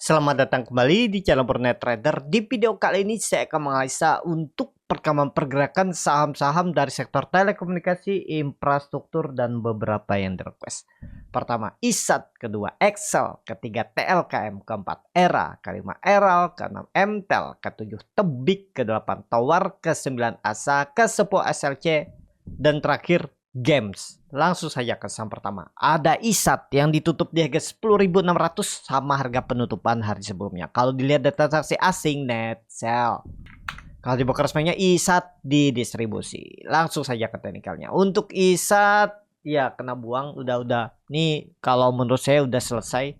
Selamat datang kembali di channel Bernet Trader. Di video kali ini saya akan menganalisa untuk perkembangan pergerakan saham-saham dari sektor telekomunikasi, infrastruktur, dan beberapa yang di-request. Pertama, ISAT, kedua Excel, ketiga TLKM, keempat ERA, kelima ERAL, keenam MTEL, ketujuh Tebik, kedelapan Tawar, kesembilan ASA, ke-10 SLC, dan terakhir Games. Langsung saja ke saham pertama. Ada ISAT yang ditutup di harga 10.600 sama harga penutupan hari sebelumnya. Kalau dilihat data transaksi asing net sell. Kalau di broker resminya ISAT di distribusi. Langsung saja ke teknikalnya. Untuk ISAT ya kena buang udah. Nih kalau menurut saya udah selesai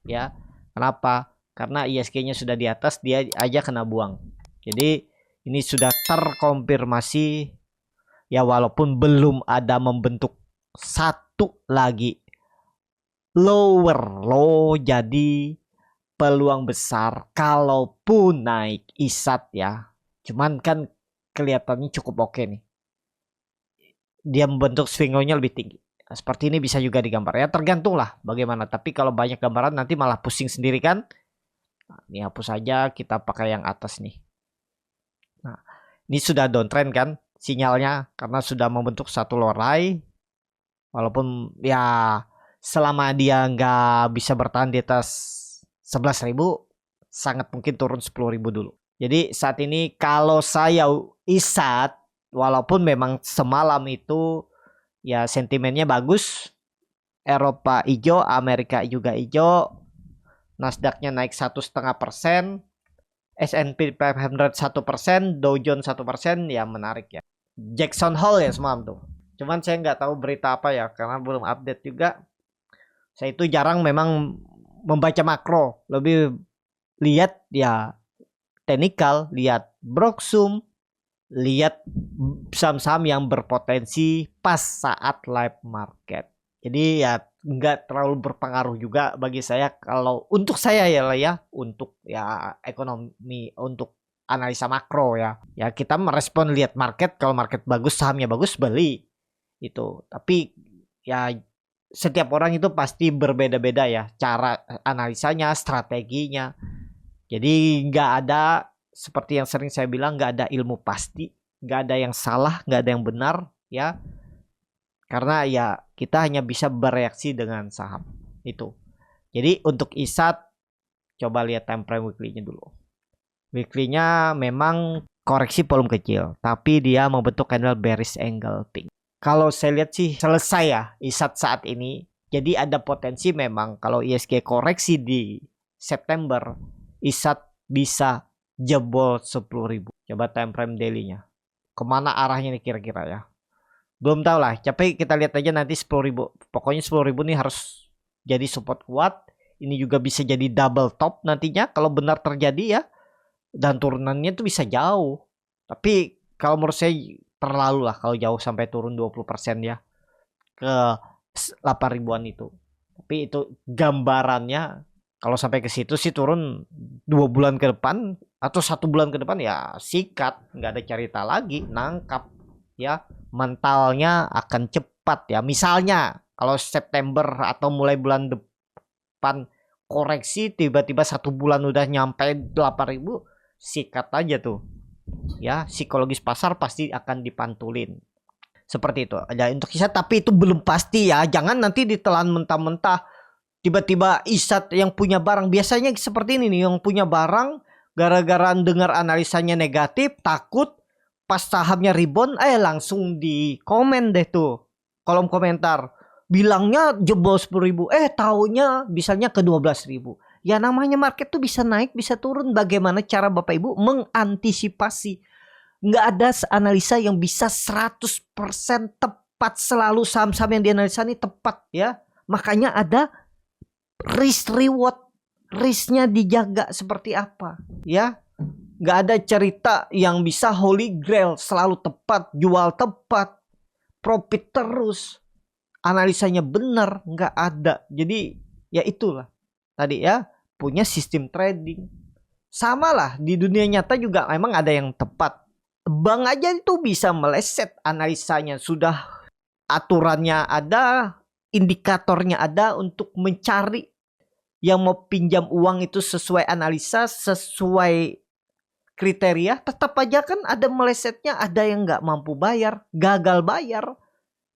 ya. Kenapa? Karena ISG-nya sudah di atas, dia aja kena buang. Jadi ini sudah terkonfirmasi. Ya walaupun belum ada membentuk satu lagi lower low, jadi peluang besar kalaupun naik ISAT ya. Cuman kan kelihatannya cukup oke nih. Dia membentuk swing low-nya lebih tinggi. Nah, seperti ini bisa juga digambar ya, tergantung lah bagaimana. Tapi kalau banyak gambaran nanti malah pusing sendiri kan. Nah, ini hapus aja, kita pakai yang atas nih. Nah, ini sudah downtrend kan sinyalnya karena sudah membentuk satu lower high. Walaupun ya selama dia nggak bisa bertahan di atas 11.000 sangat mungkin turun 10.000 dulu. Jadi saat ini kalau saya ISAT walaupun memang semalam itu ya sentimennya bagus, Eropa hijau, Amerika juga hijau, Nasdaq-nya naik 1,5%, S&P 500 1%, Dow Jones 1%, ya menarik ya. Jackson Hole ya semalam tuh. Cuman saya nggak tahu berita apa ya karena belum update juga. Saya itu jarang memang membaca makro, lebih lihat ya teknikal, lihat Broksum, lihat saham-saham yang berpotensi pas saat live market. Jadi ya nggak terlalu berpengaruh juga bagi saya kalau untuk saya ya lah ya, untuk ya ekonomi, untuk analisa makro ya. Ya kita merespon lihat market, kalau market bagus sahamnya bagus beli itu. Tapi ya setiap orang itu pasti berbeda-beda ya cara analisanya, strateginya. Jadi nggak ada seperti yang sering saya bilang, nggak ada ilmu pasti, nggak ada yang salah, nggak ada yang benar ya. Karena ya kita hanya bisa bereaksi dengan saham itu. Jadi untuk ISAT coba lihat time frame weekly-nya dulu. Weekly-nya memang koreksi volume kecil, tapi dia membentuk candle bearish engulfing. Kalau saya lihat sih selesai ya ISAT saat ini. Jadi ada potensi memang kalau ISG koreksi di September, ISAT bisa jebol 10.000. Coba time frame daily-nya. Kemana arahnya nih kira-kira ya? Belum tahu lah, tapi kita lihat aja nanti 10.000. Pokoknya 10.000 nih harus jadi support kuat. Ini juga bisa jadi double top nantinya kalau benar terjadi ya. Dan turunannya itu bisa jauh. Tapi kalau menurut saya terlalu lah kalau jauh sampai turun 20% ya ke 8 ribuan itu. Tapi itu gambarannya kalau sampai ke situ sih turun 2 bulan ke depan atau 1 bulan ke depan ya sikat, nggak ada cerita lagi, nangkap ya, mentalnya akan cepat ya. Misalnya kalau September atau mulai bulan depan koreksi tiba-tiba 1 bulan udah nyampe 8.000, sikat aja tuh ya, psikologis pasar pasti akan dipantulin seperti itu aja untuk ISAT. Tapi itu belum pasti ya, jangan nanti ditelan mentah-mentah tiba-tiba ISAT yang punya barang. Biasanya seperti ini nih, yang punya barang gara-gara dengar analisanya negatif, takut, pas sahamnya rebound langsung di komen deh tuh kolom komentar, bilangnya jebol 10.000, taunya bisanya ke 12.000. Ya namanya market tuh bisa naik bisa turun. Bagaimana cara Bapak Ibu mengantisipasi? Nggak ada analisa yang bisa 100% tepat selalu. Saham-saham yang dianalisa ini tepat ya. Makanya ada risk reward, risknya dijaga seperti apa ya. Nggak ada cerita yang bisa holy grail selalu tepat, jual tepat, profit terus, analisanya benar, nggak ada. Jadi ya itulah tadi ya, punya sistem trading. Sama lah di dunia nyata juga memang ada yang tepat. Bank aja itu bisa meleset analisanya, sudah aturannya ada, indikatornya ada untuk mencari yang mau pinjam uang itu sesuai analisa, sesuai kriteria, tetap aja kan ada melesetnya, ada yang nggak mampu bayar, gagal bayar.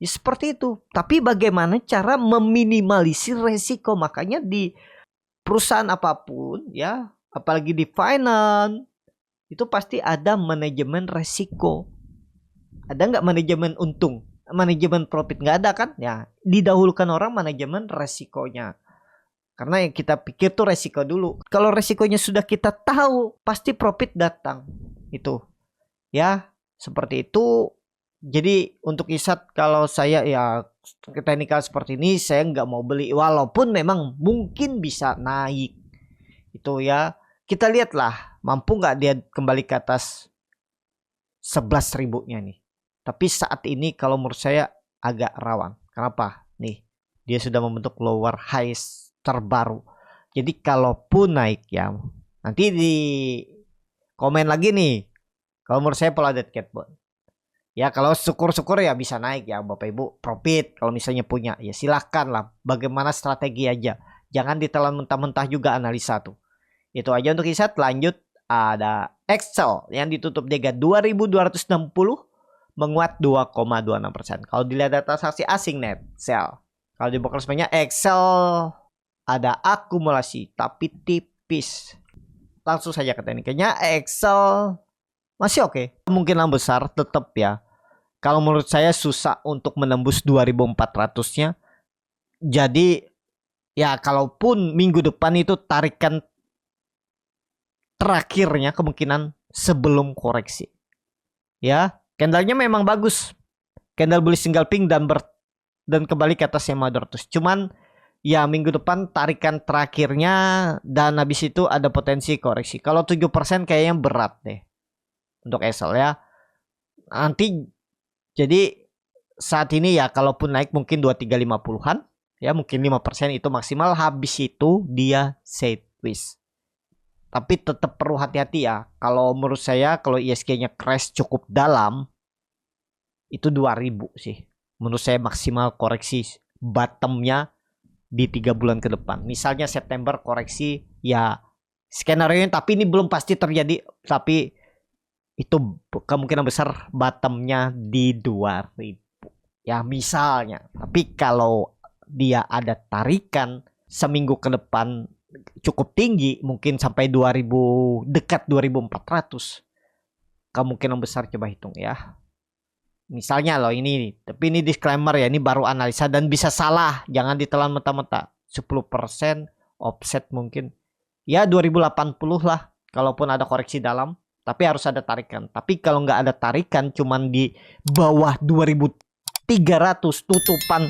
Ya seperti itu. Tapi bagaimana cara meminimalisir resiko? Makanya di perusahaan apapun ya, apalagi di finance, itu pasti ada manajemen resiko. Ada nggak manajemen untung? Manajemen profit nggak ada kan? Ya, didahulukan orang manajemen resikonya. Karena yang kita pikir tuh resiko dulu. Kalau resikonya sudah kita tahu, pasti profit datang. Itu. Ya, seperti itu. Jadi untuk ISAT kalau saya ya teknikal seperti ini saya nggak mau beli. Walaupun memang mungkin bisa naik. Itu ya. Kita lihatlah mampu nggak dia kembali ke atas 11 ribunya nih. Tapi saat ini kalau menurut saya agak rawan. Kenapa? Nih, dia sudah membentuk lower highs terbaru. Jadi kalaupun naik ya, nanti di komen lagi nih. Kalau menurut saya pola dead cat bond. Ya kalau syukur-syukur ya bisa naik ya Bapak Ibu. Profit kalau misalnya punya. Ya silahkan lah. Bagaimana strategi aja. Jangan ditelan mentah-mentah juga analisa tuh. Itu aja untuk ISAT. Lanjut ada Excel yang ditutup di 2260. Menguat 2,26%. Kalau dilihat data transaksi asing net sell. Kalau di broker sebenarnya Excel ada akumulasi tapi tipis. Langsung saja ke tekniknya. Excel masih oke. Kemungkinan besar tetap ya. Kalau menurut saya susah untuk menembus 2400-nya. Jadi ya kalaupun minggu depan itu tarikan terakhirnya kemungkinan sebelum koreksi. Ya. Candlenya memang bagus. Candle bullish single pink dan kembali ke atas EMA 200. Cuman ya minggu depan tarikan terakhirnya dan habis itu ada potensi koreksi. Kalau 7% kayaknya berat deh untuk Excel ya. Nanti jadi saat ini ya kalaupun naik mungkin 2350-an ya, mungkin 5% itu maksimal. Habis itu dia sideways. Tapi tetap perlu hati-hati ya. Kalau menurut saya kalau ISG-nya crash cukup dalam itu 2000 sih. Menurut saya maksimal koreksi bottomnya di 3 bulan ke depan. Misalnya September koreksi ya skenario tapi ini belum pasti terjadi. Tapi itu kemungkinan besar bottomnya di 2000. Ya misalnya. Tapi kalau dia ada tarikan seminggu ke depan cukup tinggi, mungkin sampai 2000, dekat 2400, kemungkinan besar coba hitung ya. Misalnya loh ini, tapi ini disclaimer ya, ini baru analisa dan bisa salah, jangan ditelan mentah-mentah. 10% offset mungkin ya 2080 lah kalaupun ada koreksi dalam, tapi harus ada tarikan. Tapi kalau nggak ada tarikan cuman di bawah 2300 tutupan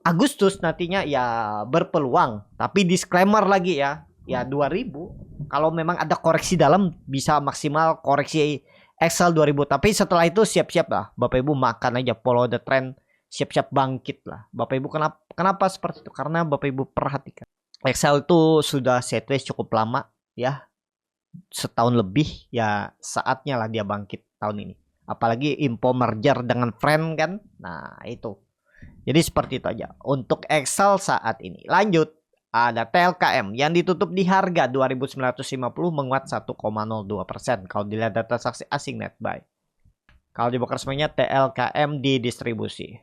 Agustus nantinya ya berpeluang. Tapi disclaimer lagi ya 2000. Kalau memang ada koreksi dalam bisa maksimal koreksi Excel 2000. Tapi setelah itu siap-siap lah Bapak Ibu, makan aja, follow the trend, siap-siap bangkit lah Bapak Ibu. Kenapa seperti itu? Karena Bapak Ibu perhatikan Excel itu sudah sideways cukup lama ya, setahun lebih ya, saatnya lah dia bangkit tahun ini. Apalagi info merger dengan friend kan. Nah itu. Jadi seperti itu aja untuk Excel saat ini. Lanjut ada TLKM yang ditutup di harga 2950 menguat 1,02%. Kalau dilihat data transaksi asing net buy. Kalau di broker semuanya TLKM di distribusi.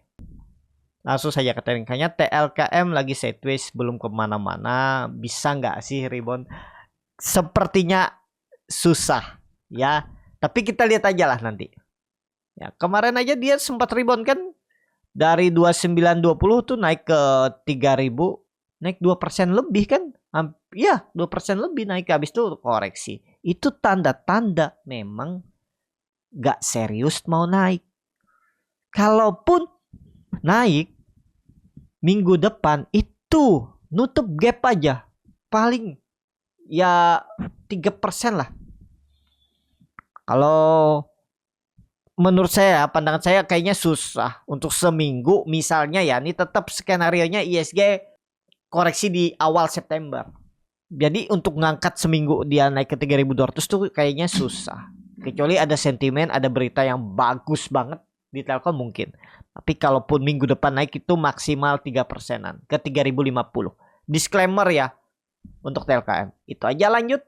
Langsung saja ke teknikanya. TLKM lagi sideways belum kemana-mana. Bisa nggak sih rebound? Sepertinya susah ya. Tapi kita lihat aja lah nanti. Ya kemarin aja dia sempat rebound kan. Dari 2920 tuh naik ke 3000, naik 2% lebih kan? Ya, 2% lebih naik, habis itu koreksi. Itu tanda-tanda memang gak serius mau naik. Kalaupun naik minggu depan itu nutup gap aja. Paling ya 3% lah. Kalau menurut saya, pandangan saya kayaknya susah untuk seminggu misalnya ya. Ini tetap skenario-nya ISG koreksi di awal September. Jadi untuk ngangkat seminggu dia naik ke 3200 tuh kayaknya susah. Kecuali ada sentimen, ada berita yang bagus banget di Telkom mungkin. Tapi kalaupun minggu depan naik itu maksimal 3%-an ke 3050. Disclaimer ya. untuk TLKM. Itu aja, lanjut.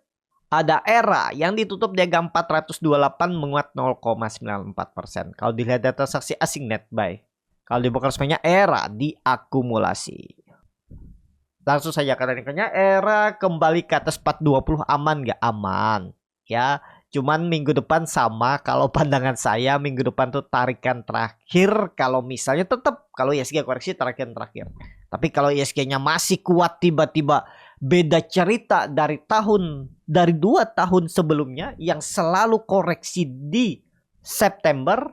Ada ERA yang ditutup di harga 428 menguat 0,94%. Kalau dilihat data transaksi asing net buy. Kalau di broker resminya ERA diakumulasi. Langsung saja katanya ERA kembali ke atas 420, aman nggak? Aman. Ya, cuman minggu depan sama. Kalau pandangan saya minggu depan tuh tarikan terakhir. Kalau misalnya tetap kalau ISG koreksi tarikan terakhir. Tapi kalau ISG-nya masih kuat tiba-tiba beda cerita dari 2 tahun sebelumnya yang selalu koreksi di September,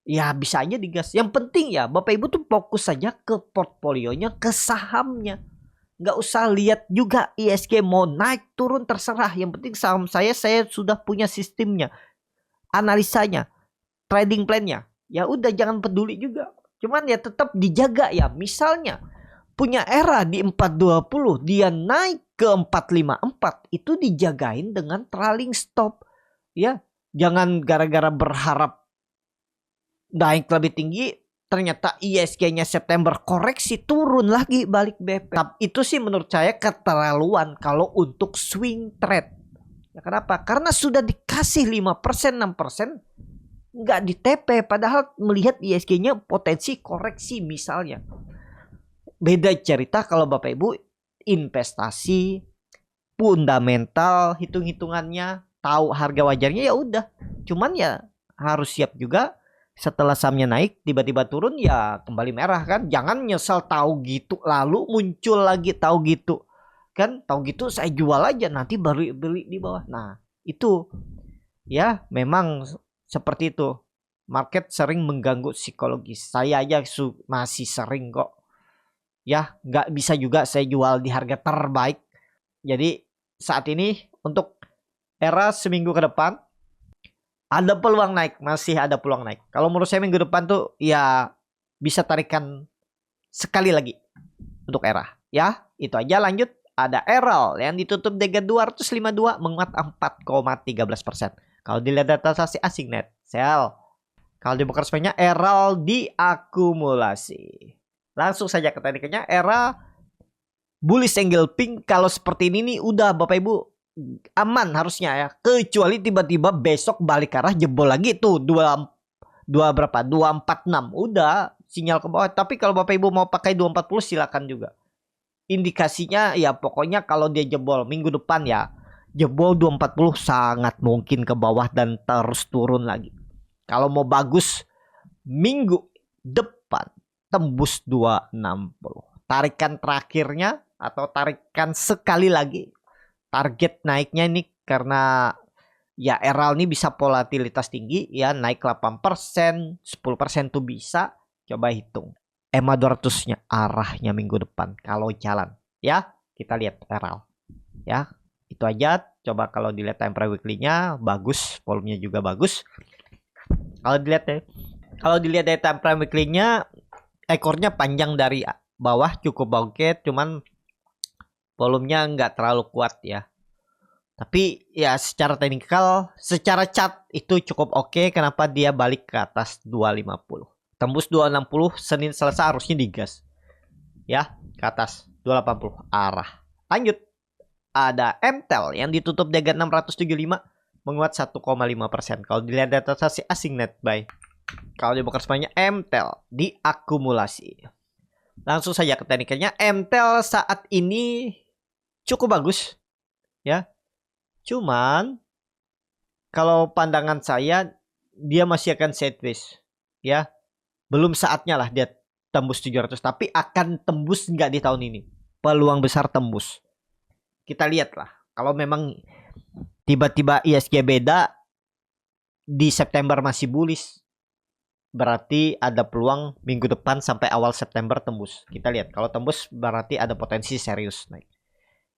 ya bisa aja digas. Yang penting ya Bapak Ibu tuh fokus saja ke portfolionya, ke sahamnya. Nggak usah lihat juga ISG mau naik turun, terserah. Yang penting saham saya sudah punya sistemnya, analisanya, trading plannya. Ya udah, jangan peduli juga. Cuman ya tetap dijaga ya. Misalnya punya ERA di 420, dia naik ke 454, itu dijagain dengan trailing stop. Ya, jangan gara-gara berharap naik lebih tinggi, ternyata ISG-nya September koreksi turun lagi balik BP. Itu sih menurut saya keterlaluan kalau untuk swing trade. Ya, kenapa? Karena sudah dikasih 5%, 6%, nggak di TP, padahal melihat ISG-nya potensi koreksi misalnya. Beda cerita kalau Bapak Ibu investasi fundamental, hitung-hitungannya, tahu harga wajarnya, ya udah. Cuman ya harus siap juga setelah sahamnya naik tiba-tiba turun ya kembali merah kan. Jangan nyesel tahu gitu lalu muncul lagi tahu gitu. Kan tahu gitu saya jual aja nanti baru beli di bawah. Nah, itu ya memang seperti itu. Market sering mengganggu psikologis. Saya aja masih sering kok. Ya, nggak bisa juga saya jual di harga terbaik. Jadi saat ini untuk ERA seminggu ke depan ada peluang naik, masih ada peluang naik. Kalau menurut saya minggu depan tuh ya bisa tarikan sekali lagi untuk ERA. Ya, itu aja, lanjut. Ada ERAL yang ditutup DG 252 menguat 4,13%. Kalau dilihat data transaksi asing net sell. Kalau di broker resminya ERAL diakumulasi. Langsung saja ke tekniknya, ERA bullish angle pink. Kalau seperti ini nih udah Bapak Ibu aman harusnya ya. Kecuali tiba-tiba besok balik arah jebol lagi tuh 246. Udah sinyal ke bawah. Tapi kalau Bapak Ibu mau pakai 240 silakan juga. Indikasinya ya pokoknya kalau dia jebol minggu depan ya, jebol 240 sangat mungkin ke bawah dan terus turun lagi. Kalau mau bagus minggu depan tembus 260. Tarikan terakhirnya atau tarikan sekali lagi. Target naiknya ini karena ya ERAL ini bisa volatilitas tinggi ya, naik 8%, 10% tuh bisa. Coba hitung. EMA 200-nya arahnya minggu depan kalau jalan. Ya, kita lihat ERAL. Ya, itu aja. Coba kalau dilihat time frame weekly-nya bagus, volumenya juga bagus. Kalau dilihat dari time frame weekly-nya, ekornya panjang dari bawah cukup bangkit, cuman volumenya nggak terlalu kuat ya. Tapi ya secara teknikal, secara chart itu cukup oke. Kenapa dia balik ke atas 250? Tembus 260 Senin Selasa harusnya digas. Ya, ke atas 280 arah. Lanjut. Ada MTEL yang ditutup di harga 675 menguat 1,5%. Kalau dilihat data transaksi asing net buy. Kalau di broker resminya MTEL diakumulasi. Langsung saja ke tekniknya. MTEL saat ini cukup bagus ya. Cuman kalau pandangan saya dia masih akan sideways ya. Belum saatnya lah dia tembus 700, tapi akan tembus nggak di tahun ini. Peluang besar tembus. Kita lihat lah. Kalau memang tiba-tiba ISG beda di September masih bullish, berarti ada peluang minggu depan sampai awal September tembus. Kita lihat kalau tembus berarti ada potensi serius naik.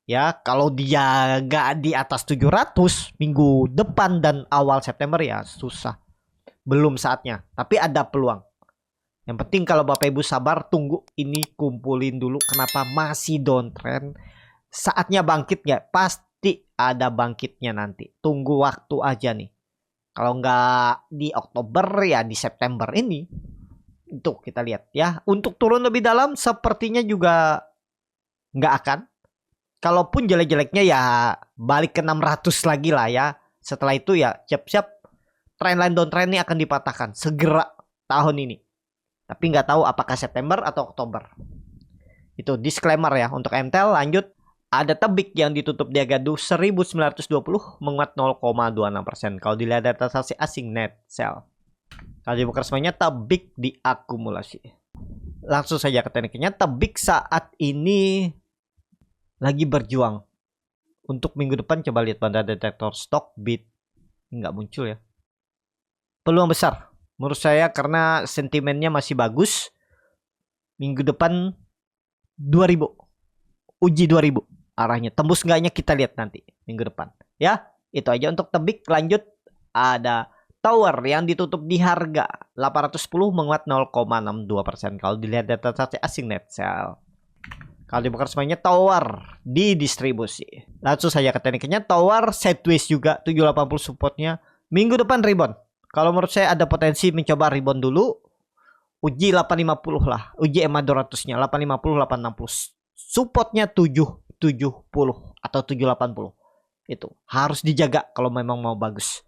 Ya, kalau dia nggak di atas 700 minggu depan dan awal September ya susah. Belum saatnya, tapi ada peluang. Yang penting kalau Bapak Ibu sabar, tunggu ini kumpulin dulu. Kenapa masih downtrend? Saatnya bangkit nggak? Pasti ada bangkitnya nanti. Tunggu waktu aja nih. Kalau nggak di Oktober ya di September ini. Untuk kita lihat ya. Untuk turun lebih dalam sepertinya juga nggak akan. kalaupun jelek-jeleknya ya balik ke 600 lagi lah ya. Setelah itu ya siap-siap trendline downtrend ini akan dipatahkan segera tahun ini. Tapi nggak tahu apakah September atau Oktober. Itu disclaimer ya untuk MTEL. Lanjut, ada Tebik yang ditutup di harga 1920 menguat 0,26%. Kalau dilihat data transaksi asing net sell. Kalau dibuka resminya Tebik diakumulasi. Langsung saja ke tekniknya. Tebik saat ini lagi berjuang. Untuk minggu depan coba lihat banda detektor stok bid. Nggak muncul ya. Peluang besar menurut saya karena sentimennya masih bagus. Minggu depan 2000. Uji 2000 arahnya. Tembus enggaknya kita lihat nanti minggu depan. Ya, itu aja untuk Tebik. Lanjut, ada Tower yang ditutup di harga 810 menguat 0,62%. Kalau dilihat data transaksi asing net sell. Kalau dibuka semuanya Tower di distribusi. Langsung saja ke tekniknya. Tower sideways juga 780 supportnya. Minggu depan rebound. Kalau menurut saya ada potensi mencoba rebound dulu. Uji 850 lah. Uji EMA 200-nya 850 860. Supportnya 770 atau 780. Itu harus dijaga kalau memang mau bagus.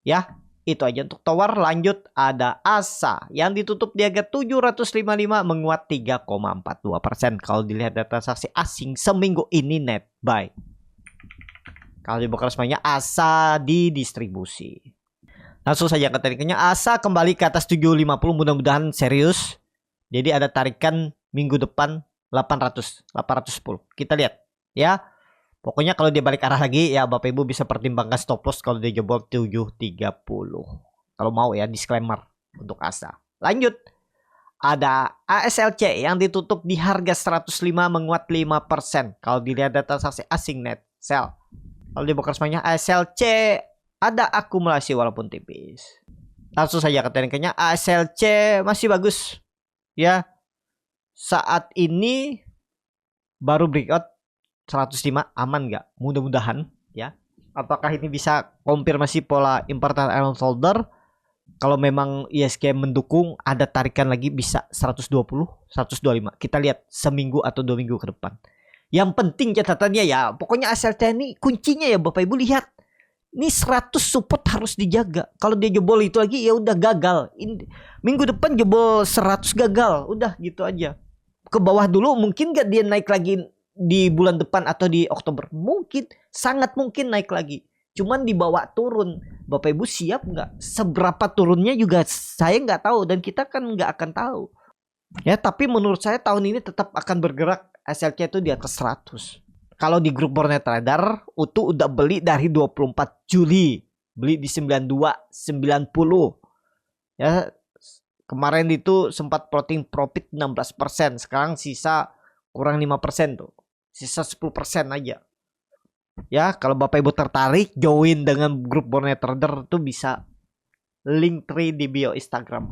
Ya, itu aja untuk Tower. Lanjut, ada ASA yang ditutup di harga 755 menguat 3,42%. Kalau dilihat data transaksi asing seminggu ini net buy. Kalau dibuka resminya ASA di distribusi. Langsung saja ke tarikannya. ASA kembali ke atas 750, mudah-mudahan serius. Jadi ada tarikan minggu depan 810. Kita lihat ya. Pokoknya kalau dia balik arah lagi ya Bapak Ibu bisa pertimbangkan stop loss kalau dia jebol 730. Kalau mau ya, disclaimer untuk ASA. Lanjut. Ada ASLC yang ditutup di harga 105 menguat 5%. Kalau dilihat data transaksi asing net sell. Kalau dibuka resminya ASLC ada akumulasi walaupun tipis. Langsung saja ke tekniknya. ASLC masih bagus. Ya. Saat ini baru breakout 105, aman nggak? Mudah-mudahan ya. Apakah ini bisa konfirmasi pola important iron folder? Kalau memang ISG mendukung, ada tarikan lagi bisa 120, 125. Kita lihat seminggu atau 2 minggu ke depan. Yang penting catatannya ya, pokoknya ASLC ini kuncinya ya Bapak Ibu lihat. Ini 100 support harus dijaga. Kalau dia jebol itu lagi ya udah gagal. Minggu depan jebol 100 gagal. Udah gitu aja. Ke bawah dulu mungkin gak dia naik lagi di bulan depan atau di Oktober? Mungkin. Sangat mungkin naik lagi. Cuman dibawa turun. Bapak Ibu siap nggak? Seberapa turunnya juga saya nggak tahu. Dan kita kan nggak akan tahu. Ya, tapi menurut saya tahun ini tetap akan bergerak. ASLC itu di atas 100. Kalau di grup Bornet Trader, Utu udah beli dari 24 Juli. Beli di 92, 90. Ya, kemarin itu sempat floating profit 16%. Sekarang sisa kurang 5% tuh. Sisa 10% aja. Ya, kalau Bapak Ibu tertarik join dengan grup Bornet Trader tuh bisa link tree di bio Instagram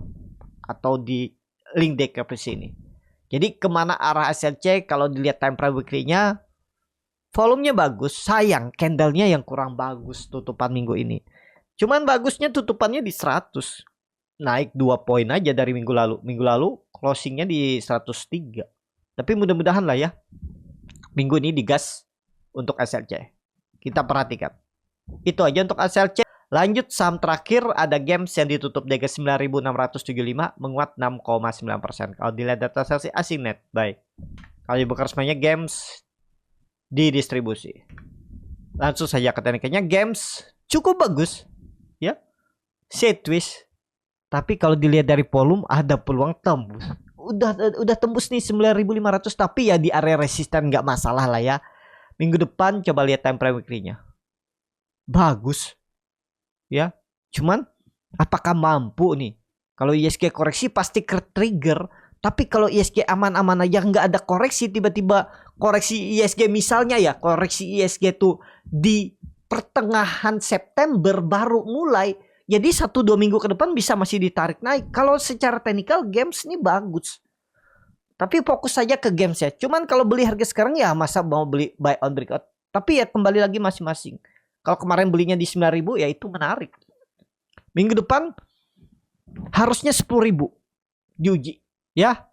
atau di link deskripsi ini. Jadi kemana arah ASLC kalau dilihat time frame weekly-nya, volumenya bagus. Sayang candlenya yang kurang bagus tutupan minggu ini. Cuman bagusnya tutupannya di 100. Naik 2 poin aja dari minggu lalu. Minggu lalu closingnya di 103. Tapi mudah-mudahan lah ya. Minggu ini digas untuk ASLC. Kita perhatikan. Itu aja untuk ASLC. Lanjut saham terakhir ada Games yang ditutup di harga 9.675 menguat 6,9%. Kalau dilihat data transaksi asing net baik. Kalau dibuka resminya Games di distribusi. Langsung saja ke tekniknya. Games cukup bagus ya. Sideways. Tapi kalau dilihat dari volume ada peluang tembus. Udah tembus nih 9.500 tapi ya di area resisten nggak masalah lah ya. Minggu depan coba lihat time frame weekly-nya. Bagus. Ya. Cuman apakah mampu nih? Kalau ISG koreksi pasti ke trigger. Tapi kalau ISG aman-aman aja nggak ada koreksi, tiba-tiba koreksi ISG misalnya ya, koreksi ISG tuh di pertengahan September baru mulai. Jadi 1-2 minggu ke depan bisa masih ditarik naik. Kalau secara teknikal Games ini bagus. Tapi fokus saja ke Games ya. Cuman kalau beli harga sekarang ya masa mau beli buy on breakout. Tapi ya kembali lagi masing-masing. Kalau kemarin belinya di 9.000 ya itu menarik. Minggu depan harusnya 10.000 diuji. Ya.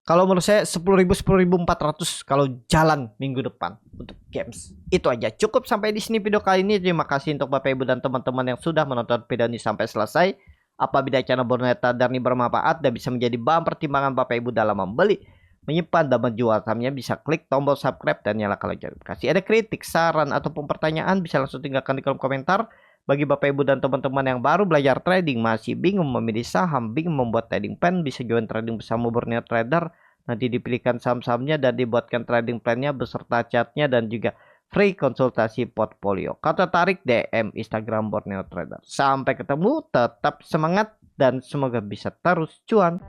Kalau menurut saya 10.000 10.400 kalau jalan minggu depan untuk games. Itu aja. Cukup sampai di sini video kali ini. Terima kasih untuk Bapak Ibu dan teman-teman yang sudah menonton video ini sampai selesai. Apabila channel Borneo Trader ini bermanfaat dan bisa menjadi bahan pertimbangan Bapak Ibu dalam membeli, menyimpan dan menjual sahamnya, bisa klik tombol subscribe dan nyalakan lonceng notifikasi. Ada kritik, saran ataupun pertanyaan bisa langsung tinggalkan di kolom komentar. Bagi Bapak Ibu dan teman-teman yang baru belajar trading, masih bingung memilih saham, bingung membuat trading plan, bisa join trading bersama Borneo Trader. Nanti dipilihkan saham-sahamnya dan dibuatkan trading plan-nya beserta chatnya dan juga free konsultasi portfolio. Kalau tertarik, DM Instagram Borneo Trader. Sampai ketemu, tetap semangat dan semoga bisa terus cuan.